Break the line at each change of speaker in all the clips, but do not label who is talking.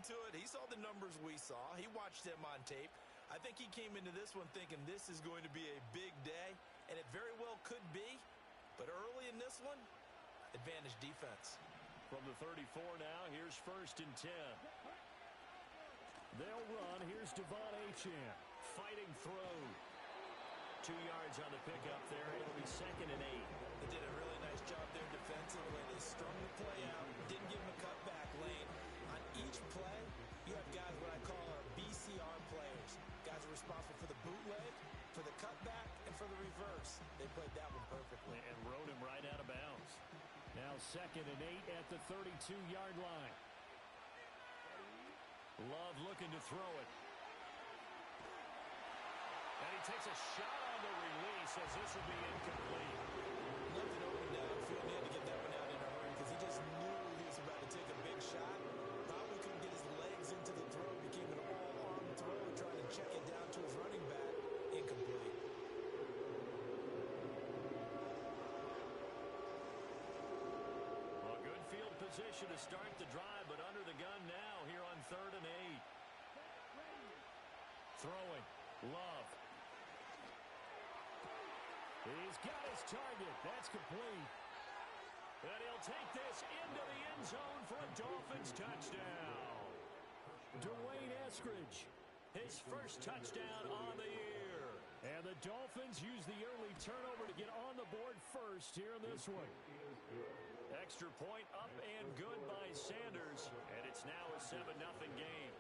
into it. He saw the numbers we saw. He watched them on tape. I think he came into this one thinking this is going to be a big day, and it very well could be. But early in this one, advantage defense.
From the 34 now, here's 1st and 10. They'll run. Here's Devon Achane. Fighting through. 2 yards on the pickup there. It'll be 2nd and 8.
They did a really nice job there defensively. They strung the play out, didn't give him a cutback lane. On each play, you have guys what I call our BCR players. Guys are responsible for the bootleg, for the cutback, and for the reverse. They played that one perfectly.
And rode him right out of bounds. Now 2nd and 8 at the 32-yard line. Love looking to throw it. And he takes a shot on the release as this will be incomplete.
Left it open downfield. He had to get that one out in a hurry because he just knew he was about to take a big shot. Probably couldn't get his legs into the throw. Became an all-arm throw, trying to check it down to his running back. Incomplete.
Well, good field position to start the drive, but under the gun now here on 3rd and 8. Throwing. Love. He's got his target. That's complete. And he'll take this into the end zone for a Dolphins touchdown. Dwayne Eskridge, his first touchdown on the year. And the Dolphins use the early turnover to get on the board first here in this one. Extra point up and good by Sanders. And it's now a 7-0 game.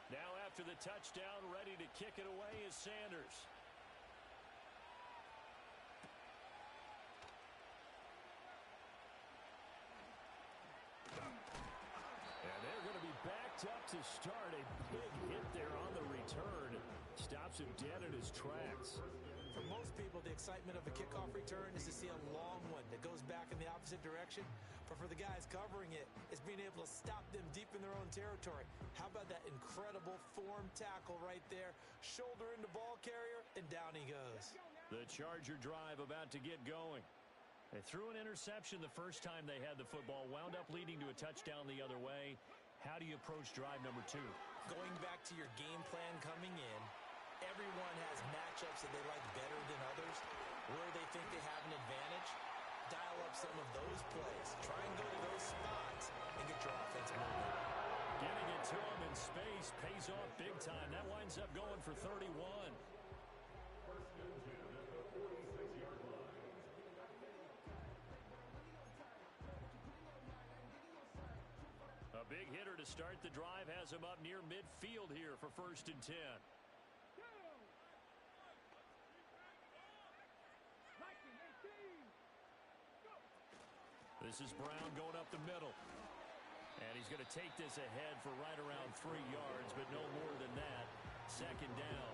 Now after the touchdown, ready to kick it away is Sanders. And they're going to be backed up to start. A big hit there on the return. Stops him dead in his tracks.
For most people, the excitement of a kickoff return is to see a long one that goes back in the opposite direction. But for the guys covering it, it's being able to stop them deep in their own territory. How about that incredible form tackle right there? Shoulder into ball carrier, and down he goes.
The Charger drive about to get going. They threw an interception the first time they had the football, wound up leading to a touchdown the other way. How do you approach drive number 2?
Going back to your game plan coming in, everyone has matchups that they like better than others. Where they think they have an advantage, dial up some of those plays. Try and go to those spots and get your offense moving.
Giving it to him in space pays off big time. That winds up going for 31. A big hitter to start the drive has him up near midfield here for 1st and 10. This is Brown going up the middle. And he's going to take this ahead for right around 3 yards, but no more than that. 2nd down.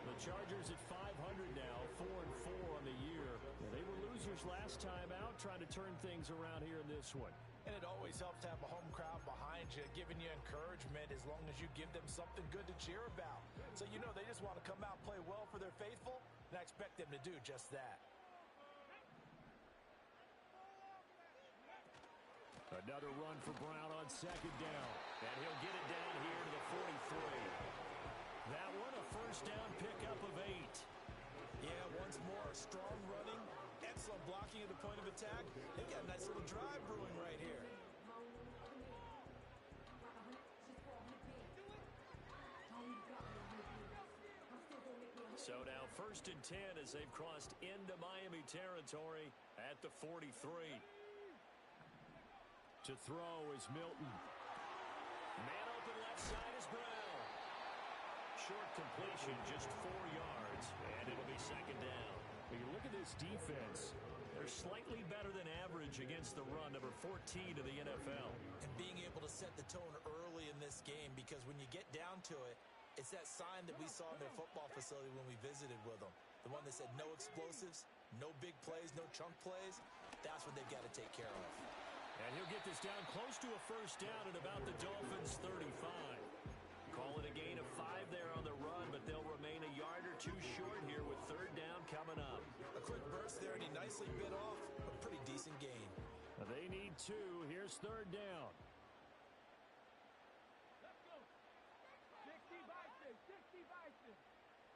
The Chargers at 500 now, 4-4 on the year. Well, they were losers last time out, trying to turn things around here in this one.
And it always helps to have a home crowd behind you, giving you encouragement as long as you give them something good to cheer about. So you know they just want to come out and play well for their faithful, and I expect them to do just that.
Another run for Brown on 2nd down. And he'll get it down here to the 43. That one a 1st down pickup of 8.
Yeah, once more, strong running, excellent blocking at the point of attack. They've got a nice little drive brewing right here.
So now 1st and 10 as they've crossed into Miami territory at the 43. To throw is Milton. Man open left side is Brown. Short completion, just 4 yards, and it'll be 2nd down. When you look at this defense, they're slightly better than average against the run, number 14 of the NFL.
And being able to set the tone early in this game, because when you get down to it, it's that sign that we saw in their football facility when we visited with them. The one that said no explosives, no big plays, no chunk plays. That's what they've got to take care of.
And he'll get this down close to a 1st down at about the Dolphins' 35. Call it a gain of 5 there on the run, but they'll remain a yard or 2 short here with 3rd down coming up.
A quick burst there, and he Obviously bit off, a pretty decent gain.
They need 2. Here's third down.
Let's go. 60 Bison. 60 Bison.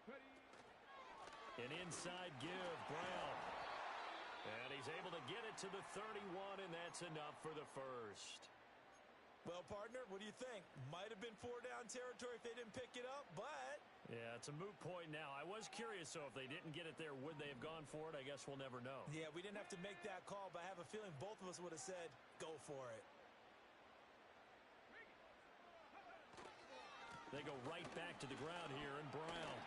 Ready.
An inside give, Brown. And he's able to get it to the 31, and that's enough for the first.
Well, partner, what do you think? Might have been 4-down territory if they didn't pick it up, but...
Yeah, it's a moot point now. I was curious, so if they didn't get it there, would they have gone for it? I guess we'll never know.
Yeah, we didn't have to make that call, but I have a feeling both of us would have said, go for it.
They go right back to the ground here, and Brown.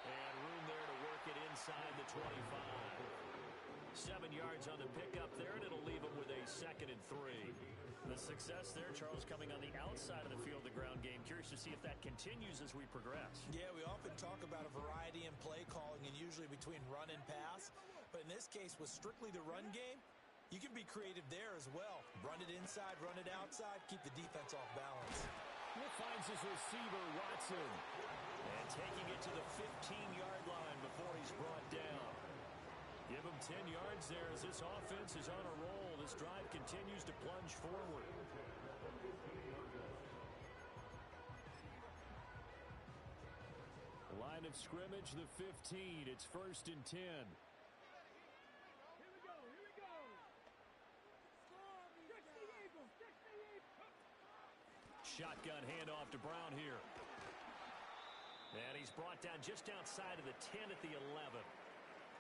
And room there to work it inside the 25. 7 yards on the pickup there, and it'll leave them with a 2nd and 3. The success there, Charles, coming on the outside of the field, the ground game. Curious to see if that continues as we progress.
Yeah, we often talk about a variety in play calling and usually between run and pass. But in this case, with strictly the run game, you can be creative there as well. Run it inside, run it outside, keep the defense off balance.
He finds his receiver, Watson. And taking it to the 15-yard line before he's brought down. Give him 10 yards there as this offense is on a roll. This drive continues to plunge forward. Line of scrimmage, the 15. It's 1st and 10.
Here we go. Here we go. 60 Eagles. 60 Eagles.
Shotgun handoff to Brown here. And he's brought down just outside of the 10 at the 11.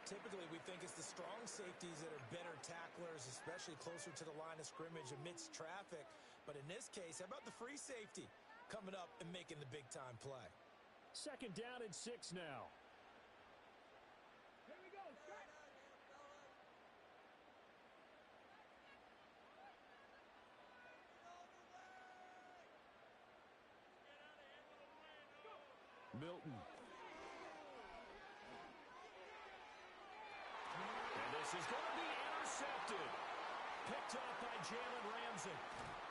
Typically, we think it's the strong safeties that are better tacklers, especially closer to the line of scrimmage amidst traffic. But in this case, how about the free safety coming up and making the big-time play?
2nd down and 6 now.
Here we go. Shot.
Milton. And this is going to be intercepted. Picked off by Jalen Ramsey.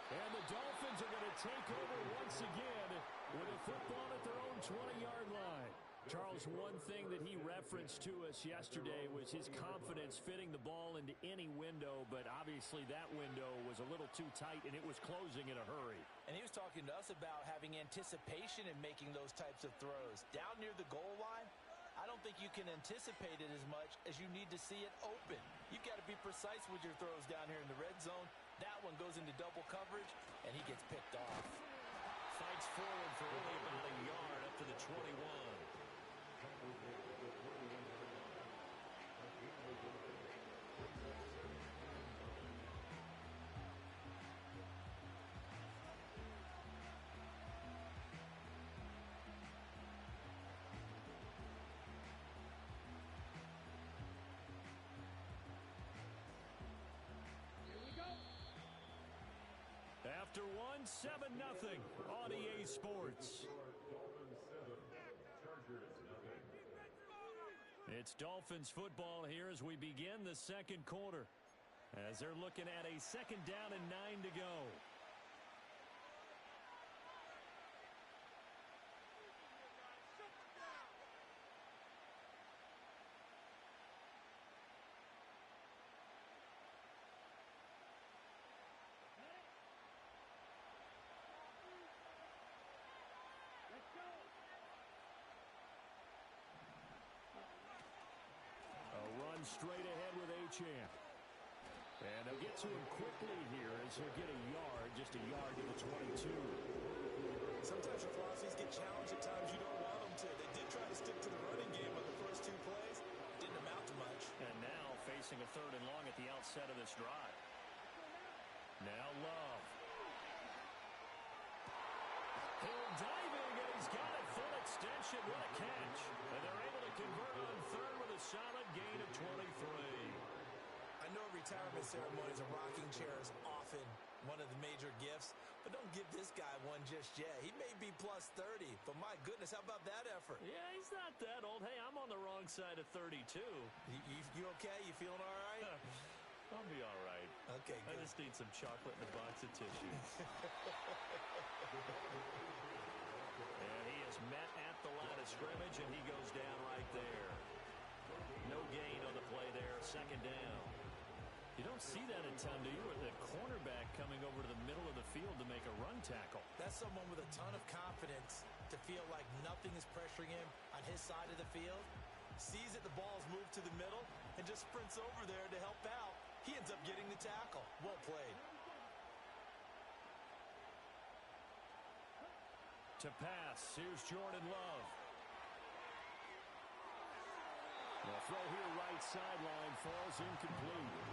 And the Dolphins are going to take over once again with a football at their own 20-yard line. Charles, one thing that he referenced to us yesterday was his confidence fitting the ball into any window, but obviously that window was a little too tight, and it was closing in a hurry.
And he was talking to us about having anticipation in making those types of throws. Down near the goal line, I don't think you can anticipate it as much as you need to see it open. You've got to be precise with your throws down here in the red zone. That one goes into double coverage, and he gets picked off.
Fights forward for only about a yard up to the 21. After one, 7-0 on EA Sports. It's Dolphins football here as we begin the 2nd quarter. As they're looking at a 2nd down and 9 to go.
Let's go.
A run straight ahead with Achane. And they'll get to him quickly here as he'll get a yard, just a yard to the 22.
Sometimes your philosophies get challenged at times you don't want them to. They did try to stick to the running game on the first 2 plays. Didn't amount to much.
And now facing a 3rd and long at the outset of this drive. Now Love. Hill diving, and he's got it full extension. What a catch. And they're able to convert on 3rd with a solid gain of 23.
I know retirement ceremonies and rocking chair is often one of the major gifts, but don't give this guy one just yet. He may be plus 30, but my goodness, how about that effort?
Yeah, he's not that old. Hey, I'm on the wrong side of 32.
You okay? You feeling all right?
I'll be all right.
Okay,
I
good.
just need some chocolate and a box of tissues. And he is met at the line of scrimmage, and he goes down right there. No gain on the play there, 2nd down. don't see that a ton, do you? Or the cornerback coming over to the middle of the field to make a run tackle.
That's someone with a ton of confidence to feel like nothing is pressuring him on his side of the field. Sees that the ball's moved to the middle and just sprints over there to help out. He ends up getting the tackle. Well played.
To pass, here's Jordan Love. The throw here right sideline falls incomplete.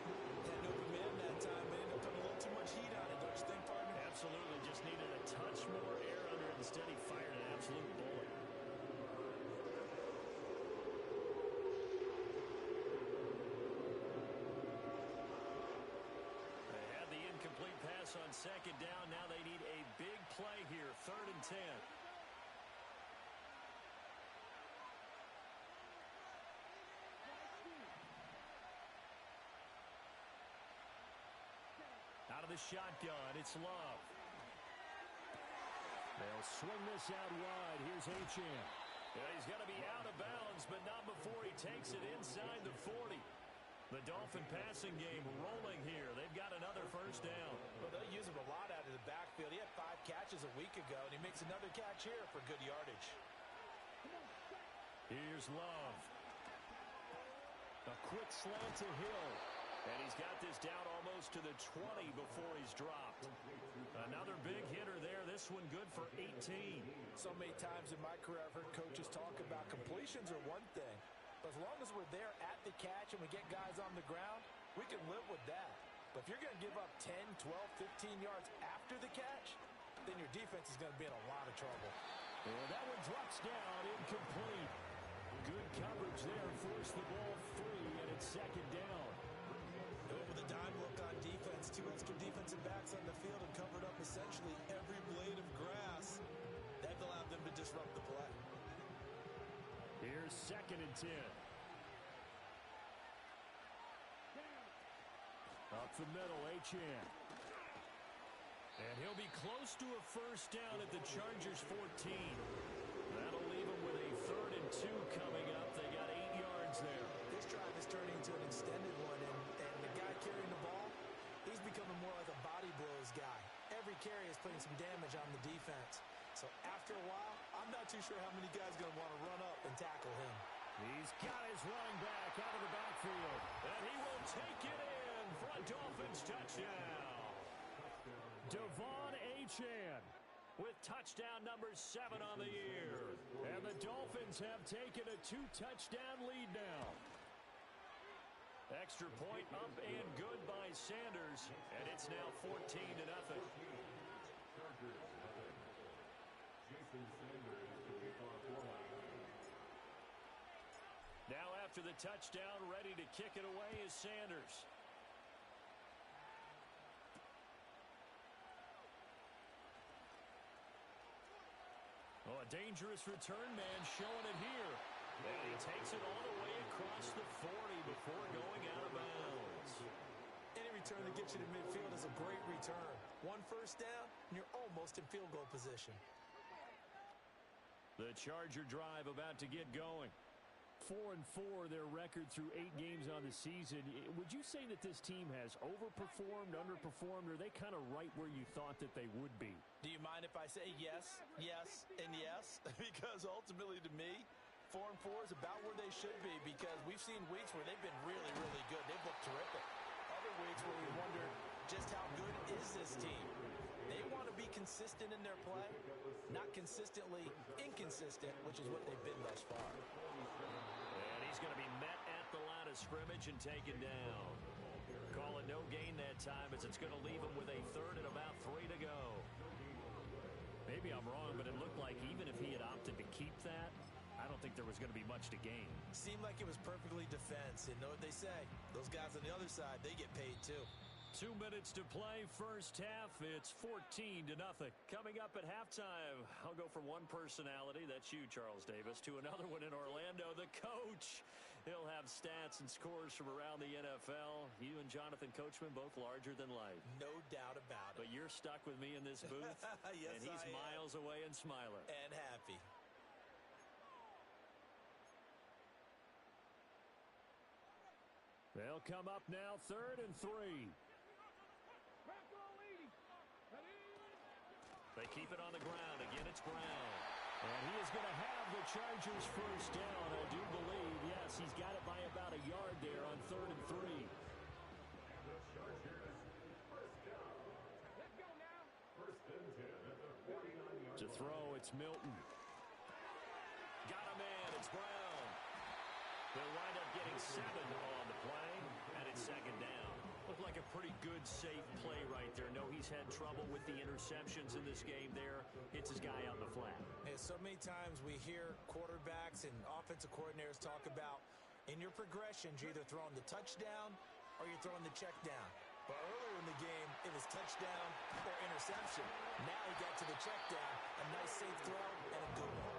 Had an open man that time, but ended up putting a little too much heat on it, don't you think, partner?
Absolutely, just needed a touch more air under it. Instead, he fired an absolute bullet. They had the incomplete pass on second down. Now they need a big play here, 3rd and 10. Out of the shotgun, it's Love. They'll swing this out wide. Here's Achane. Yeah, he's going to be out of bounds, but not before he takes it inside the 40. The Dolphin passing game rolling here. They've got another first down.
Well, they'll use him a lot out of the backfield. He had 5 catches a week ago, and he makes another catch here for good yardage.
Here's Love. A quick slant to Hill. And he's got this down almost to the 20 before he's dropped. Another big hitter there. This one good for 18.
So many times in my career, I've heard coaches talk about completions are one thing. But as long as we're there at the catch and we get guys on the ground, we can live with that. But if you're going to give up 10, 12, 15 yards after the catch, then your defense is going to be in a lot of trouble.
And that one drops down, incomplete. Good coverage there, forced the ball free, and it's 2nd down.
With a dime look on defense, 2 extra defensive backs on the field and covered up essentially every blade of grass. That allowed them to disrupt the play.
Here's 2nd and 10. Up the middle, Achane. And he'll be close to a first down at the Chargers' 14. That'll leave them with a 3rd and 2 coming up. They got 8 yards there.
This drive is turning into an extended one, and the guy carrying the ball, he's becoming more like a body blows guy. Every carry is putting some damage on the defense. So after a while, I'm not too sure how many guys are going to want to run up and tackle him.
He's got his running back out of the backfield. And he will take it in for a Dolphins touchdown. Devon Achane with touchdown number 7 on the year. And the Dolphins have taken a 2-touchdown lead now. Extra point up and good by Sanders. And it's now 14-0. Now after the touchdown, ready to kick it away is Sanders. Oh, a dangerous return man showing it here. And he takes it all the way across the 40 before going out of bounds.
Any return that gets you to midfield is a great return. 1 first down, and you're almost in field goal position.
The Charger drive about to get going. 4-4 their record through 8 games on the season. Would you say that this team has overperformed, underperformed, or are they kind of right where you thought that they would be?
Do you mind if I say yes, yes, and yes? Because ultimately to me, 4-4 is about where they should be, because we've seen weeks where they've been really, really good. They've looked terrific. Other weeks where we wonder just how good is this team. They want to be consistent in their play, not consistently inconsistent, which is what they've been thus far.
And he's going to be met at the line of scrimmage and taken down. Call it no gain that time, as it's going to leave him with a 3rd and about 3 to go. Maybe I'm wrong, but it looked like even if he had opted to keep that, I don't think there was going to be much to gain.
Seemed like it was perfectly defense. And know what they say? Those guys on the other side, they get paid too.
2 minutes to play, first half. It's 14-0. Coming up at halftime, I'll go from one personality, that's you, Charles Davis, to another one in Orlando, the coach. He'll have stats and scores from around the NFL. You and Jonathan Coachman, both larger than life.
No doubt about it.
But you're stuck with me in this booth,
yes,
and he's miles away and smiling.
And happy.
They'll come up now, 3rd and 3. They keep it on the ground. Again, it's Brown. And he is going to have the Chargers first down, I do believe. Yes, he's got it by about a yard there on 3rd and 3. To throw, it's Milton. Got a man, it's Brown. They'll wind up getting 7 on the play, and it's 2nd down. Looked like a pretty good, safe play right there. No, he's had trouble with the interceptions in this game there. Hits his guy out in the flat.
Yeah, so many times we hear quarterbacks and offensive coordinators talk about in your progressions, you're either throwing the touchdown or you're throwing the check down. But earlier in the game, it was touchdown or interception. Now he got to the check down. A nice safe throw and a good one.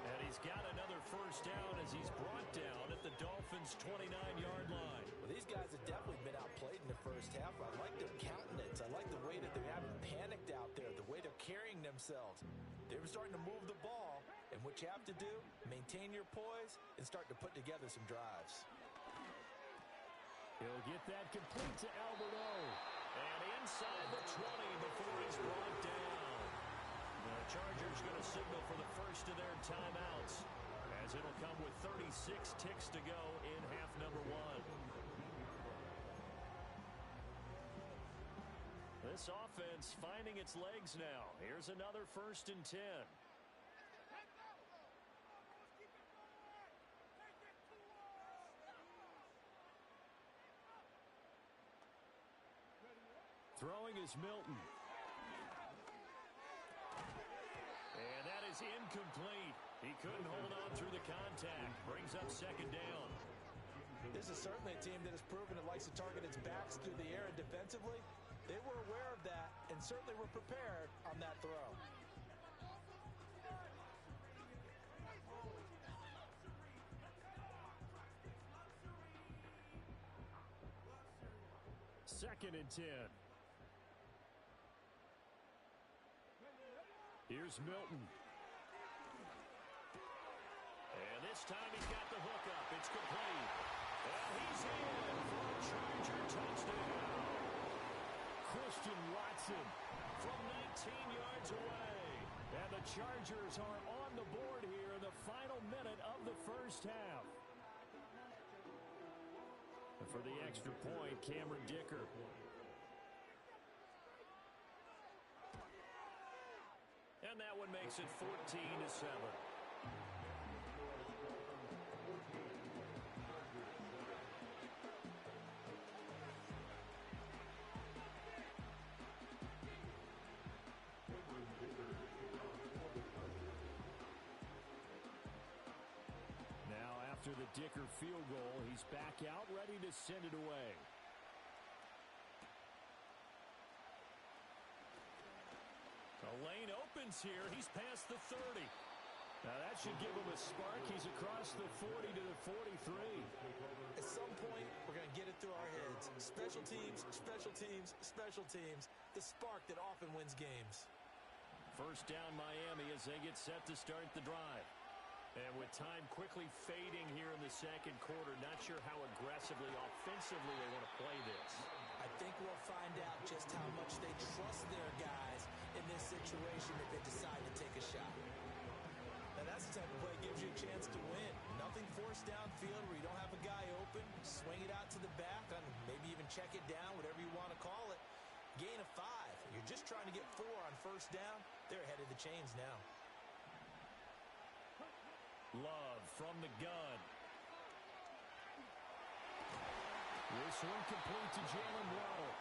And he's got another first down as he's brought down at the Dolphins' 29-yard line.
Well, these guys have definitely been outplayed in the first half. I like their countenance. I like the way that they haven't panicked out there, the way they're carrying themselves. They were starting to move the ball, and what you have to do, maintain your poise and start to put together some drives.
He'll get that complete to Alberto. And inside the 20 before he's brought down. The Chargers going to signal for the first of their timeouts, as it'll come with 36 ticks to go in half number 1. This offense finding its legs now. Here's another 1st and 10. Throwing is Milton. And that is incomplete. He couldn't hold on through the contact. Brings up 2nd down.
This is certainly a team that has proven it likes to target its backs through the air and defensively. They were aware of that and certainly were prepared on that throw.
Second and 10. Here's Milton. And this time he's got the hook up. It's complete. And he's in for a Charger touchdown. Christian Watson from 19 yards away. And the Chargers are on the board here in the final minute of the first half. And for the extra point, Cameron Dicker. And that one makes it 14-7. Now after the Dicker field goal, he's back out ready to send it away. The lane opens here. He's past the 30. Now that should give him a spark. He's across the 40 to the 43.
At some point, we're going to get it through our heads. Special teams, special teams, special teams. The spark that often wins games.
First down Miami as they get set to start the drive. And with time quickly fading here in the second quarter, not sure how aggressively, offensively they want to play this.
I think we'll find out just how much they trust their guys in this situation if they decide to take a shot. Now that's the type of play that gives you a chance to win. Nothing forced downfield where you don't have a guy open. Swing it out to the back and maybe even check it down, whatever you want to call it. Gain of 5. You're just trying to get 4 on first down. They're ahead of the chains now.
Love from the gun. This one complete to Jalen Waddle.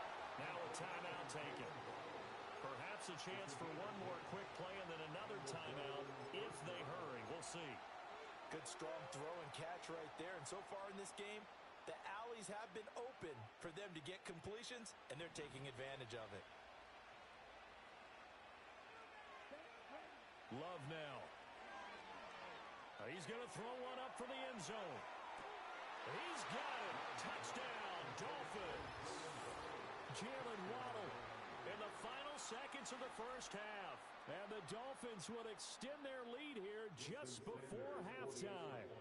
Now a timeout taken. Perhaps a chance for one more quick play and then another timeout if they hurry. We'll see.
Good strong throw and catch right there. And so far in this game, the alleys have been open for them to get completions, and they're taking advantage of it.
Love now. He's going to throw one up for the end zone. He's got it. Touchdown, Dolphins. Jalen Waddle in the final seconds of the first half. And the Dolphins will extend their lead here just before halftime.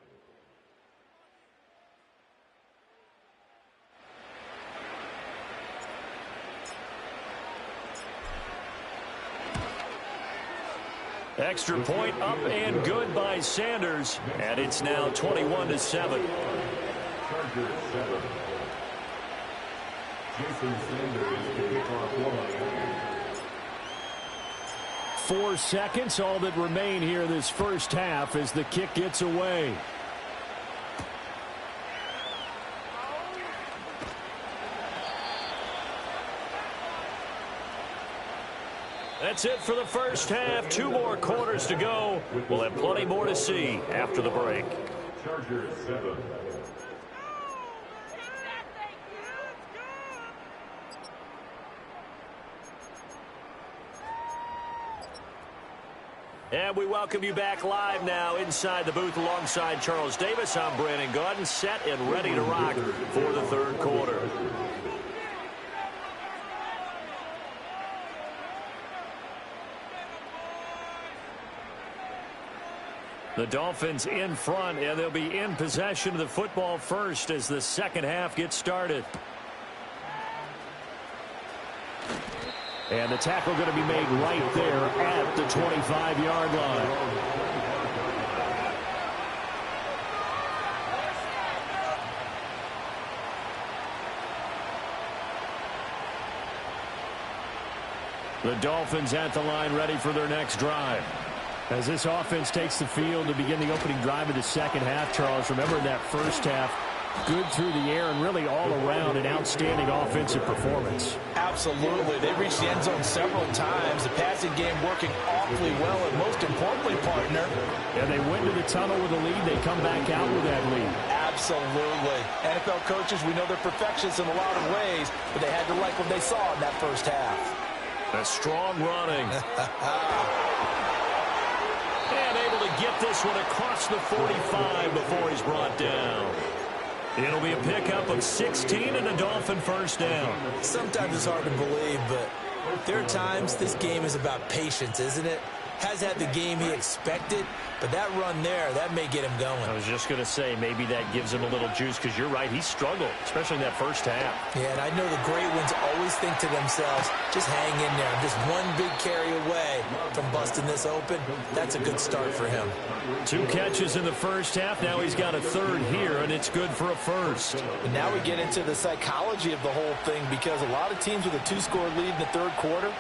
Extra point up and good by Sanders, and it's now 21-7.
Chargers 7. Jason Sanders to kickoff line.
4 seconds, all that remain here this first half as the kick gets away. That's it for the first half. 2 more quarters to go. We'll have plenty more to see after the break.
Chargers 7.
And we welcome you back live now inside the booth alongside Charles Davis. I'm Brandon Gaudin, set and ready to rock for the third quarter. The Dolphins in front, and they'll be in possession of the football first as the second half gets started. And the tackle going to be made right there at the 25-yard line. The Dolphins at the line ready for their next drive. As this offense takes the field to begin the opening drive of the second half, Charles, remember that first half, good through the air and really all around an outstanding offensive performance.
Absolutely. They reached the end zone several times. The passing game working awfully well, and most importantly, partner.
And they went to the tunnel with a lead. They come back out with that lead.
Absolutely. NFL coaches, we know they're perfectionists in a lot of ways, but they had to like what they saw in that first half.
A strong running. And able to get this one across the 45 before he's brought down. It'll be a pickup of 16 and a Dolphin first down.
Sometimes it's hard to believe, but there are times this game is about patience, isn't it? Has had the game he expected, but that run there, that may get him going.
I was just going to say, maybe that gives him a little juice, because you're right, he struggled, especially in that first half.
Yeah, and I know the great ones always think to themselves, just hang in there. I'm just one big carry away from busting this open. That's a good start for him.
2 catches in the first half. Now he's got a third here, and it's good for a first.
And now we get into the psychology of the whole thing, because a lot of teams with a 2-score lead in the third quarter,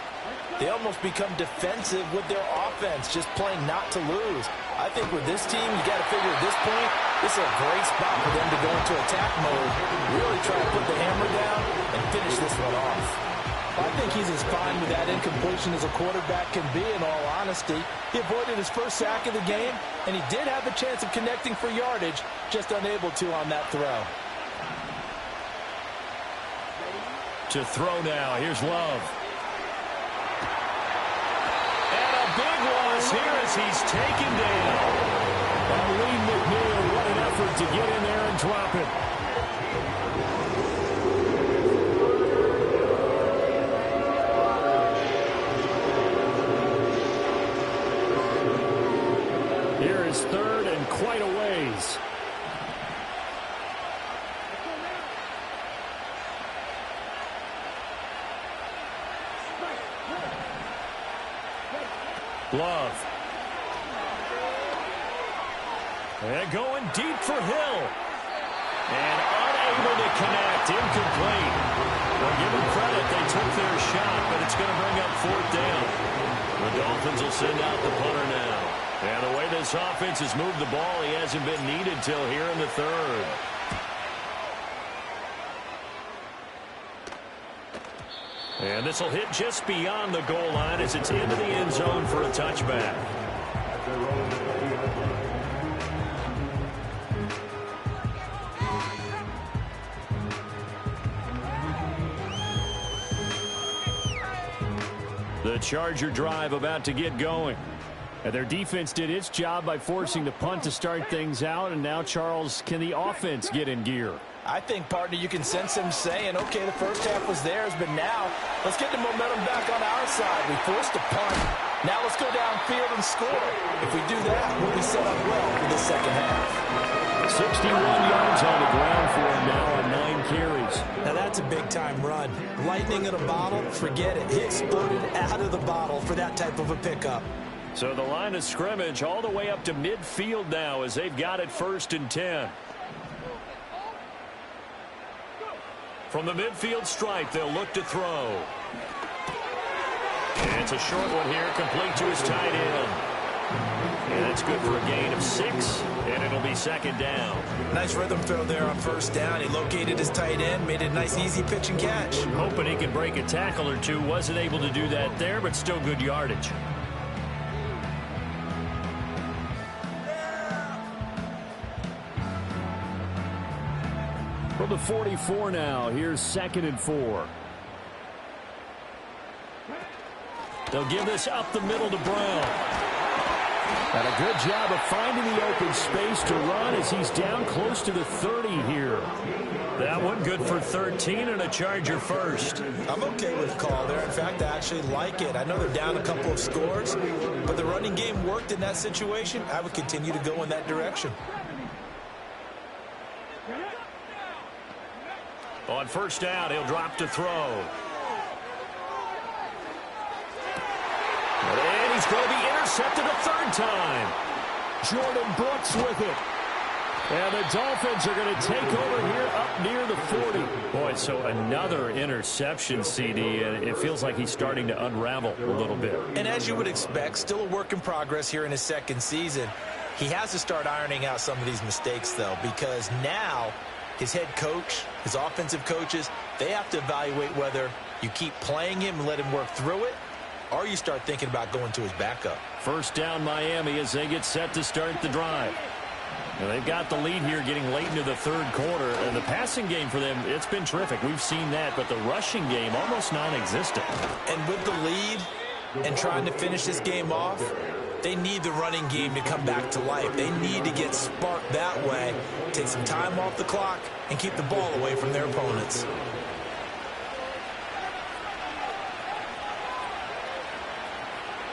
they almost become defensive with their offense, just playing not to lose. I think with this team, you got to figure at this point, this is a great spot for them to go into attack mode, really try to put the hammer down and finish this one off. I think he's as fine with that incompletion as a quarterback can be, in all honesty. He avoided his first sack of the game, and he did have a chance of connecting for yardage, just unable to on that throw.
To throw now, here's Love. Big loss here as he's taken down. Lee McNeil, what an effort to get in there and drop it. Here is third and quite a ways. Love. And going deep for Hill. And unable to connect. Incomplete. Well, give them credit. They took their shot, but it's going to bring up fourth down. The Dolphins will send out the punter now. And the way this offense has moved the ball, he hasn't been needed till here in the third. And this will hit just beyond the goal line as it's into the end zone for a touchback. The Charger drive about to get going. And their defense did its job by forcing the punt to start things out. And now, Charles, can the offense get in gear?
I think, partner, you can sense him saying, okay, the first half was theirs, but now let's get the momentum back on our side. We forced a punt. Now let's go downfield and score. If we do that, we'll be set up well for the second half.
61 yards on the ground for him now on 9 carries.
Now that's a big-time run. Lightning in a bottle, forget it. He exploded out of the bottle for that type of a pickup.
So the line of scrimmage all the way up to midfield now as they've got it 1st and 10. From the midfield stripe, they'll look to throw. And it's a short one here, complete to his tight end. And it's good for a gain of 6, and it'll be 2nd down.
Nice rhythm throw there on 1st down. He located his tight end, made it a nice, easy pitch and catch.
Hoping he could break a tackle or two. Wasn't able to do that there, but still good yardage. From the 44 now, here's 2nd and 4. They'll give this up the middle to Brown. And a good job of finding the open space to run as he's down close to the 30 here. That one good for 13 and a Charger first.
I'm okay with the call there. In fact, I actually like it. I know they're down a couple of scores, but the running game worked in that situation. I would continue to go in that direction.
On 1st down, he'll drop to throw. And he's going to be intercepted a 3rd time. Jordan Brooks with it. And the Dolphins are going to take over here up near the 40. Boy, so another interception, CD, and it feels like he's starting to unravel a little bit.
And as you would expect, still a work in progress here in his 2nd season. He has to start ironing out some of these mistakes, though, because now his head coach, his offensive coaches, they have to evaluate whether you keep playing him and let him work through it, or you start thinking about going to his backup.
1st down Miami as they get set to start the drive. Now they've got the lead here getting late into the 3rd quarter, and the passing game for them, it's been terrific. We've seen that, but the rushing game almost non-existent.
And with the lead and trying to finish this game off, they need the running game to come back to life. They need to get sparked that way, take some time off the clock, and keep the ball away from their opponents.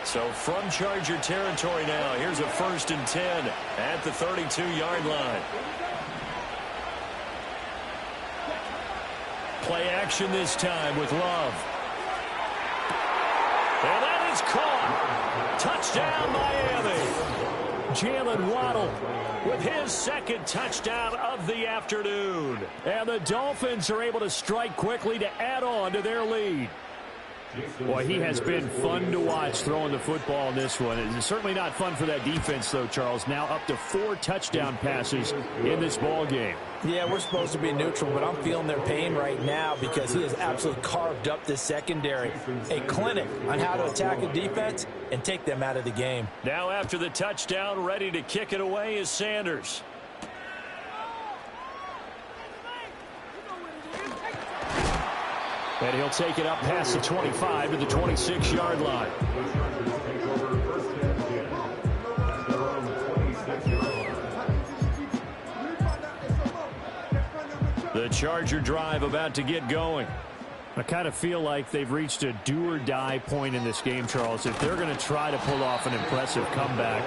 So from Charger territory now, here's a 1st and 10 at the 32-yard line. Play action this time with Love. And that is caught. Touchdown, Miami. Jalen Waddle with his 2nd touchdown of the afternoon. And the Dolphins are able to strike quickly to add on to their lead. Boy, he has been fun to watch throwing the football in this one. It's certainly not fun for that defense, though, Charles. Now up to 4 touchdown passes in this ball game.
Yeah, we're supposed to be neutral, but I'm feeling their pain right now because he has absolutely carved up this secondary. A clinic on how to attack a defense and take them out of the game.
Now after the touchdown, ready to kick it away is Sanders. And he'll take it up past the 25 to the 26-yard line. The Charger drive about to get going. I kind of feel like they've reached a do-or-die point in this game, Charles. If they're going to try to pull off an impressive comeback,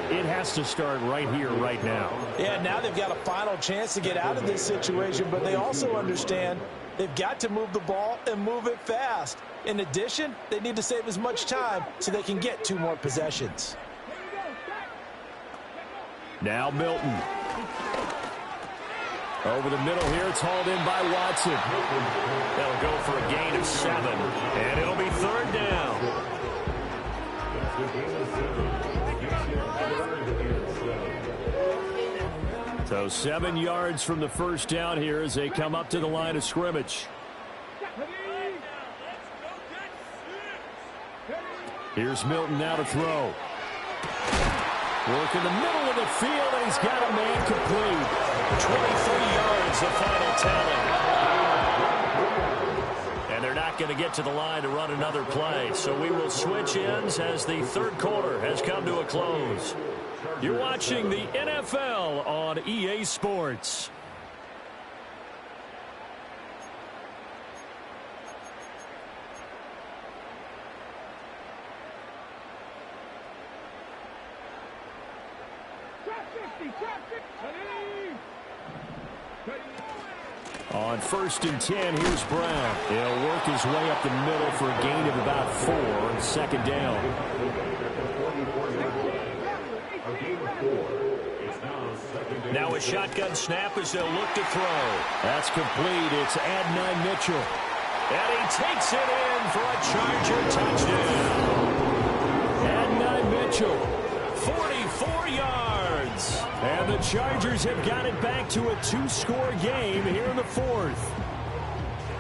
it has to start right here, right now.
Yeah, now they've got a final chance to get out of this situation, but they also understand they've got to move the ball and move it fast. In addition, they need to save as much time so they can get 2 more possessions.
Now Milton. Over the middle here, it's hauled in by Watson. They'll go for a gain of 7, and it'll be 3rd down. So 7 yards from the 1st down here as they come up to the line of scrimmage. Here's Milton now to throw. Work in the middle of the field, and he's got a man complete. 23 yards, the final tally. And they're not going to get to the line to run another play. So we will switch ends as the 3rd quarter has come to a close. You're watching the NFL on EA Sports. On 1st and 10, here's Brown. He'll work his way up the middle for a gain of about 4 on 2nd down. Now a shotgun snap as they'll look to throw. That's complete. It's Adonai Mitchell. And he takes it in for a Charger touchdown. Adonai Mitchell, 44 yards. And the Chargers have got it back to a 2-score game here in the fourth.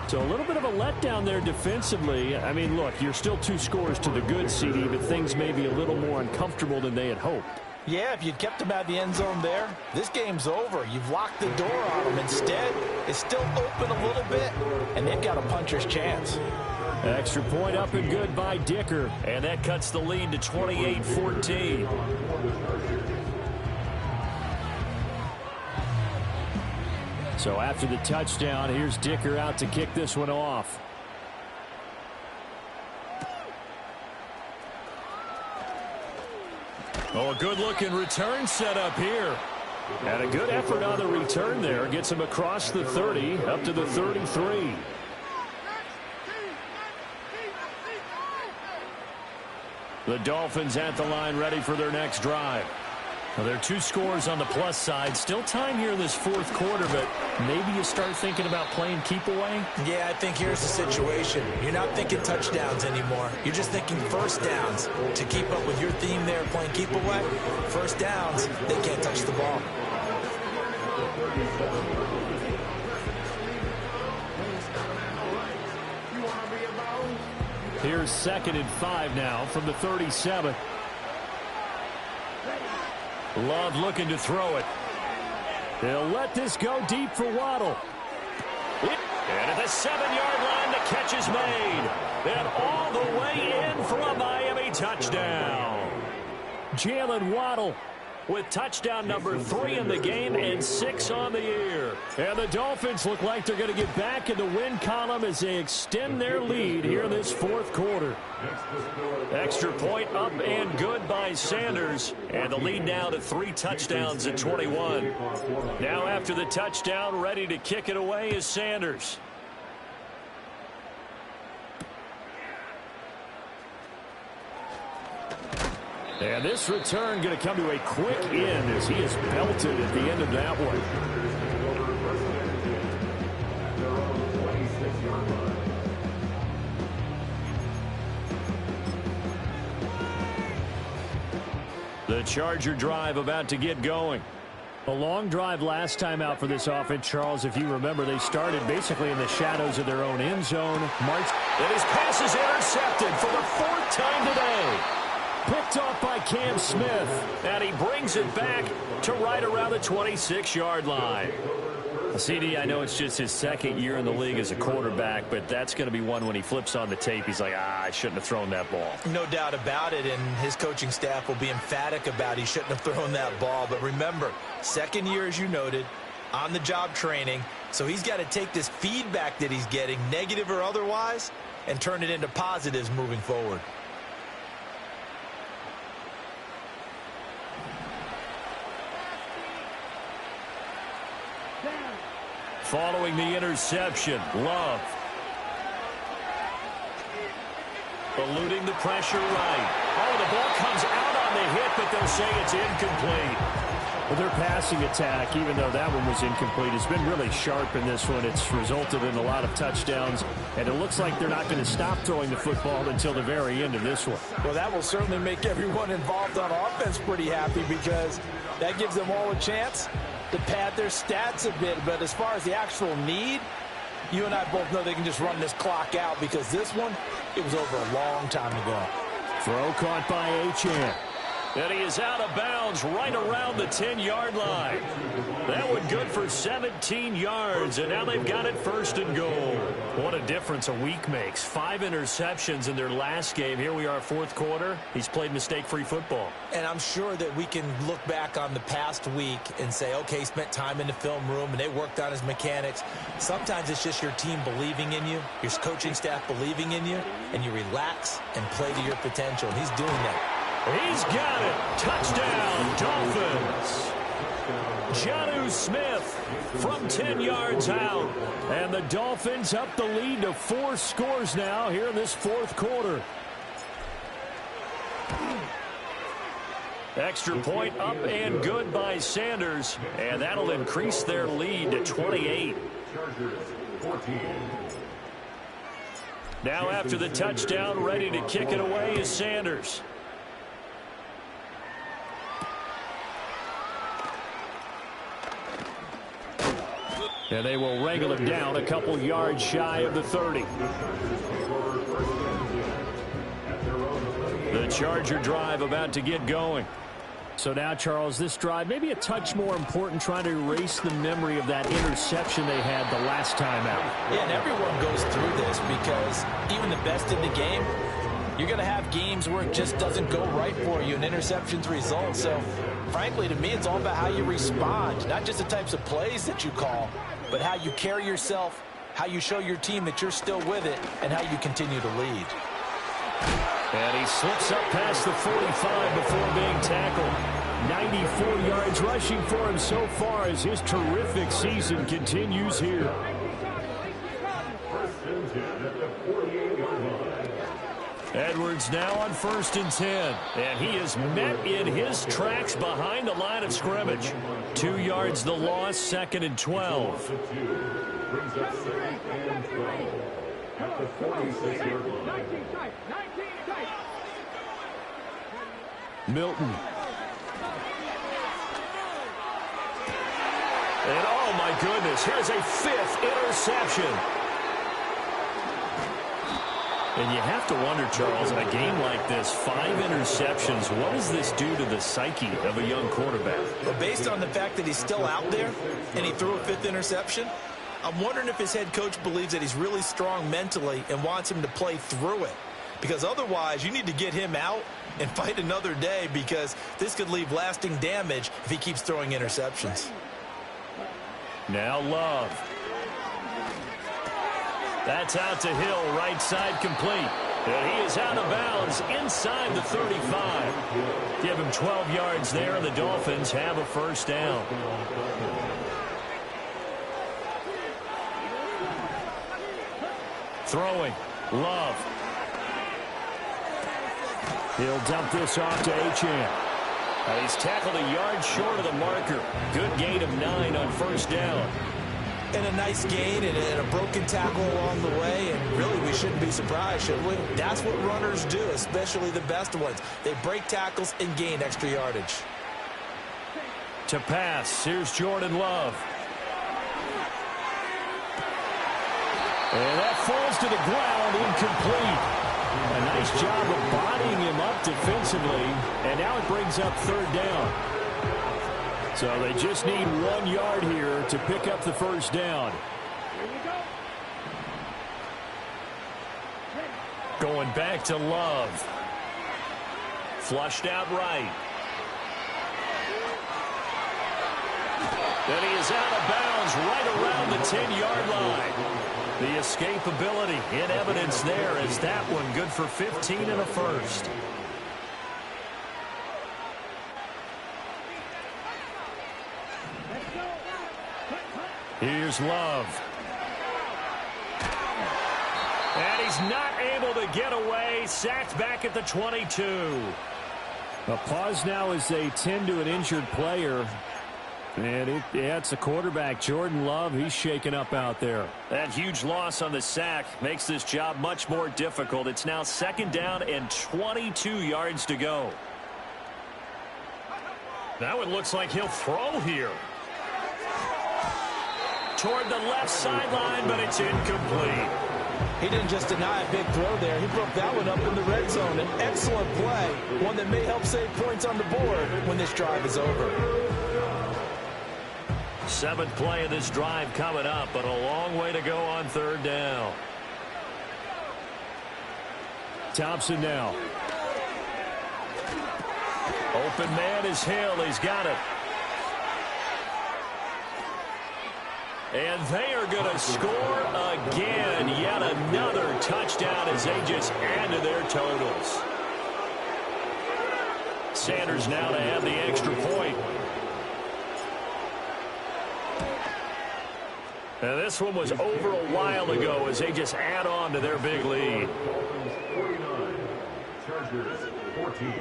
So a little bit of a letdown there defensively. I mean, look, you're still 2 scores to the good, CD, but things may be a little more uncomfortable than they had hoped.
Yeah, if you'd kept them out of the end zone there, this game's over. You've locked the door on them. Instead, it's still open a little bit, and they've got a puncher's chance.
Extra point up and good by Dicker, and that cuts the lead to 28-14. So after the touchdown, here's Dicker out to kick this one off. Oh, a good-looking return set up here. And a good effort on the return there. Gets him across the 30, up to the 33. The Dolphins at the line, ready for their next drive. Well, there are 2 scores on the plus side. Still time here in this fourth quarter, but maybe you start thinking about playing keep away?
Yeah, I think here's the situation. You're not thinking touchdowns anymore. You're just thinking first downs. To keep up with your theme there, playing keep away, first downs, they can't touch the ball.
Here's 2nd and 5 now from the 37. Love looking to throw it. They'll let this go deep for Waddle. And at the 7-yard line, the catch is made. And all the way in for a Miami touchdown. Jalen Waddle with touchdown number 3 in the game and 6 on the year. And the Dolphins look like they're going to get back in the win column as they extend their lead here in this fourth quarter. Extra point up and good by Sanders. And the lead now to 3 touchdowns at 21. Now after the touchdown, ready to kick it away is Sanders. And this return going to come to a quick end as he is belted at the end of that one. The Charger drive about to get going. A long drive last time out for this offense, Charles. If you remember, they started basically in the shadows of their own end zone. And his pass is intercepted for the 4th time today. Picked off by Cam Smith, and he brings it back to right around the 26-yard line. CD, I know it's just his 2nd year in the league as a quarterback, but that's going to be one when he flips on the tape. He's like, I shouldn't have thrown that ball.
No doubt about it, and his coaching staff will be emphatic about he shouldn't have thrown that ball. But remember, 2nd year, as you noted, on-the-job training, so he's got to take this feedback that he's getting, negative or otherwise, and turn it into positives moving forward.
Following the interception, Love. Eluding the pressure right. Oh, the ball comes out on the hit, but they'll say it's incomplete. Well, their passing attack, even though that one was incomplete, has been really sharp in this one. It's resulted in a lot of touchdowns, and it looks like they're not going to stop throwing the football until the very end of this one.
Well, that will certainly make everyone involved on offense pretty happy because that gives them all a chance to pad their stats a bit. But as far as the actual need, you and I both know they can just run this clock out because this one, it was over a long time ago.
Throw caught by Achane. And he is out of bounds right around the 10-yard line. That one good for 17 yards, and now they've got it 1st and goal. What a difference a week makes. 5 interceptions in their last game. Here we are, 4th quarter. He's played mistake-free football.
And I'm sure that we can look back on the past week and say, okay, he spent time in the film room and they worked on his mechanics. Sometimes it's just your team believing in you, your coaching staff believing in you, and you relax and play to your potential. And he's doing that.
He's got it. Touchdown, Dolphins. Jonnu Smith from 10 yards out. And the Dolphins up the lead to 4 scores now here in this 4th quarter. Extra point up and good by Sanders, and that'll increase their lead to 28.
Chargers 14.
Now after the touchdown, ready to kick it away is Sanders. And they will wrangle him down a couple yards shy of the 30. The Charger drive about to get going. So now, Charles, this drive maybe a touch more important, trying to erase the memory of that interception they had the last time out.
Yeah, and everyone goes through this because even the best in the game, you're going to have games where it just doesn't go right for you and interceptions result. So, frankly, to me, it's all about how you respond, not just the types of plays that you call, but how you carry yourself, how you show your team that you're still with it, and how you continue to lead.
And he slips up past the 45 before being tackled. 94 yards rushing for him so far as his terrific season continues here. Edwards now on 1st and 10. And he is met in his tracks behind the line of scrimmage. 2 yards the loss, 2nd and 12.
Brings up 2nd and 12 at the 46-yard line.
Milton. And oh my goodness, here's a 5th interception. And you have to wonder, Charles, in a game like this, 5 interceptions, what does this do to the psyche of a young quarterback?
But based on the fact that he's still out there and he threw a 5th interception, I'm wondering if his head coach believes that he's really strong mentally and wants him to play through it. Because otherwise, you need to get him out and fight another day, because this could leave lasting damage if he keeps throwing interceptions.
Now Love. That's out to Hill, right side complete. And he is out of bounds inside the 35. Give him 12 yards there, and the Dolphins have a 1st down. Throwing. Love. He'll dump this off to Achane. He's tackled a yard short of the marker. Good gain of 9 on 1st down.
And a nice gain and a broken tackle along the way, and really we shouldn't be surprised, should we? That's what runners do, especially the best ones. They break tackles and gain extra yardage.
To pass, here's Jordan Love. And that falls to the ground, incomplete. A nice job of bodying him up defensively, and now it brings up 3rd down. So they just need 1 yard here to pick up the 1st down. Going back to Love. Flushed out right. Then he is out of bounds right around the 10-yard line. The escapability in evidence there as that one good for 15 and a 1st. Here's Love. And he's not able to get away. Sacked back at the 22. A pause now as they tend to an injured player. And it's the quarterback, Jordan Love. He's shaken up out there. That huge loss on the sack makes this job much more difficult. It's now 2nd down and 22 yards to go. Now it looks like he'll throw here. Toward the left sideline, but it's incomplete.
He didn't just deny a big throw there. He broke that one up in the red zone. An excellent play, one that may help save points on the board when this drive is over.
7th play of this drive coming up, but a long way to go on 3rd down. Thompson now. Open man is Hill. He's got it. And they are going to score again. Yet another touchdown as they just add to their totals. Sanders now to add the extra point. And this one was over a while ago as they just add on to their big lead.
49, Chargers 14.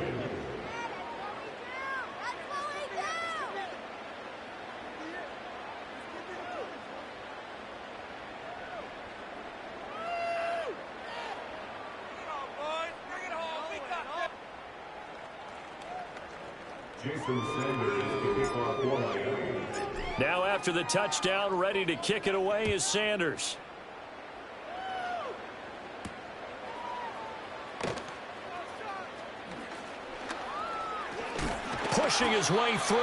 Jason Sanders to kick off Wyoming.
Now after the touchdown, ready to kick it away is Sanders. Pushing his way through.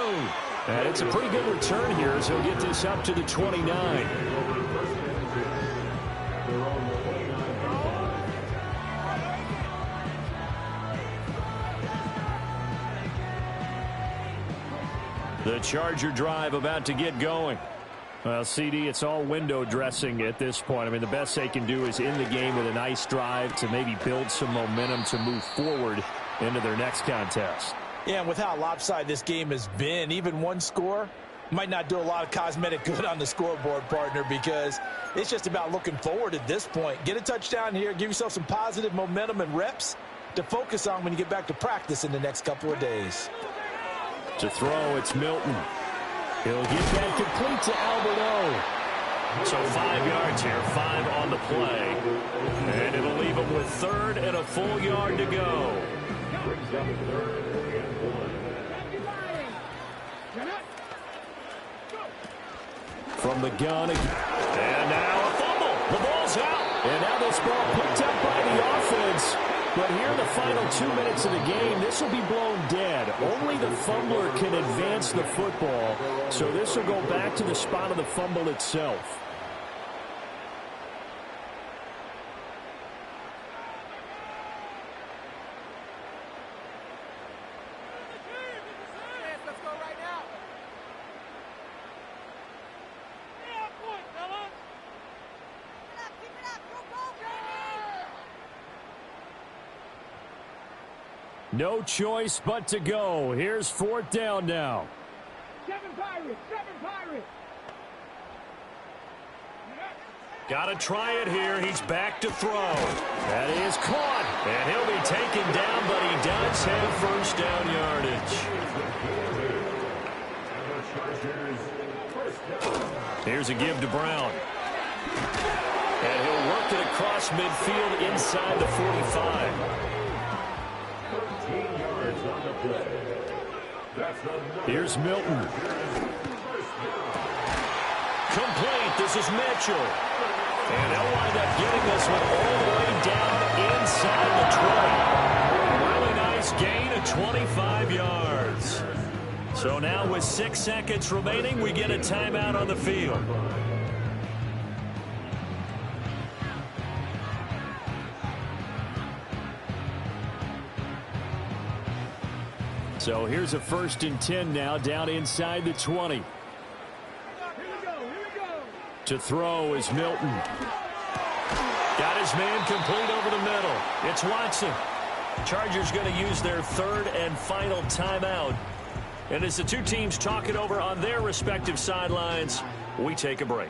And it's a pretty good return here as he'll get this up to the 29. The Charger drive about to get going. Well, CD, it's all window dressing at this point. I mean, the best they can do is end the game with a nice drive to maybe build some momentum to move forward into their next contest.
Yeah, and with how lopsided this game has been, even one score might not do a lot of cosmetic good on the scoreboard, partner, because it's just about looking forward at this point. Get a touchdown here, give yourself some positive momentum and reps to focus on when you get back to practice in the next couple of days.
To throw, it's Milton. He'll get that complete to Alberto. So 5 yards here, 5 on the play. And it'll leave him with third and a full yard to go.
Brings up third and 1.
From the gun again. And now a fumble. The ball's out. And now this ball picked up by the offense. But here in the final 2 minutes of the game, this will be blown dead. Only the fumbler can advance the football. So this will go back to the spot of the fumble itself.
Let's go right now. Keep it up. Go,
No choice but to go. Here's 4th down now.
7 Pirates.
Got to try it here. He's back to throw. That is caught. And he'll be taken down, but he does have first down yardage. Here's a give to Brown. And he'll work it across midfield inside the 45.
13 yards on the play.
Here's Milton. Complete. This is Mitchell. And they'll wind up getting this one all the way down inside the 20. Really nice gain of 25 yards. So now with 6 seconds remaining, we get a timeout on the field. So here's a 1st and 10 now, down inside the 20.
Here we go.
To throw is Milton. Got his man complete over the middle. It's Watson. Chargers going to use their 3rd and final timeout. And as the two teams talk it over on their respective sidelines, we take a break.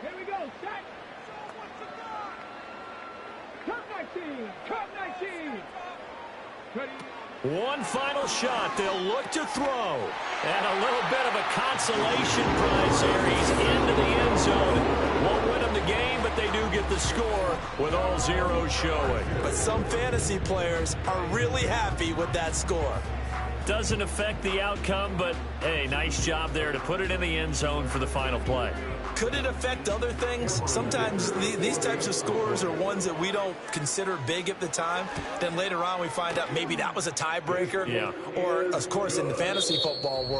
Here we go. Set. Cut 19. Ready.
One final shot. They'll look to throw. And a little bit of a consolation prize here. He's into the end zone. Won't win them the game, but they do get the score with all zeros showing.
But some fantasy players are really happy with that score.
Doesn't affect the outcome, but, hey, nice job there to put it in the end zone for the final play.
Could it affect other things? Sometimes these types of scores are ones that we don't consider big at the time. Then later on we find out maybe that was a tiebreaker.
Yeah.
Or, of course, in the fantasy football world,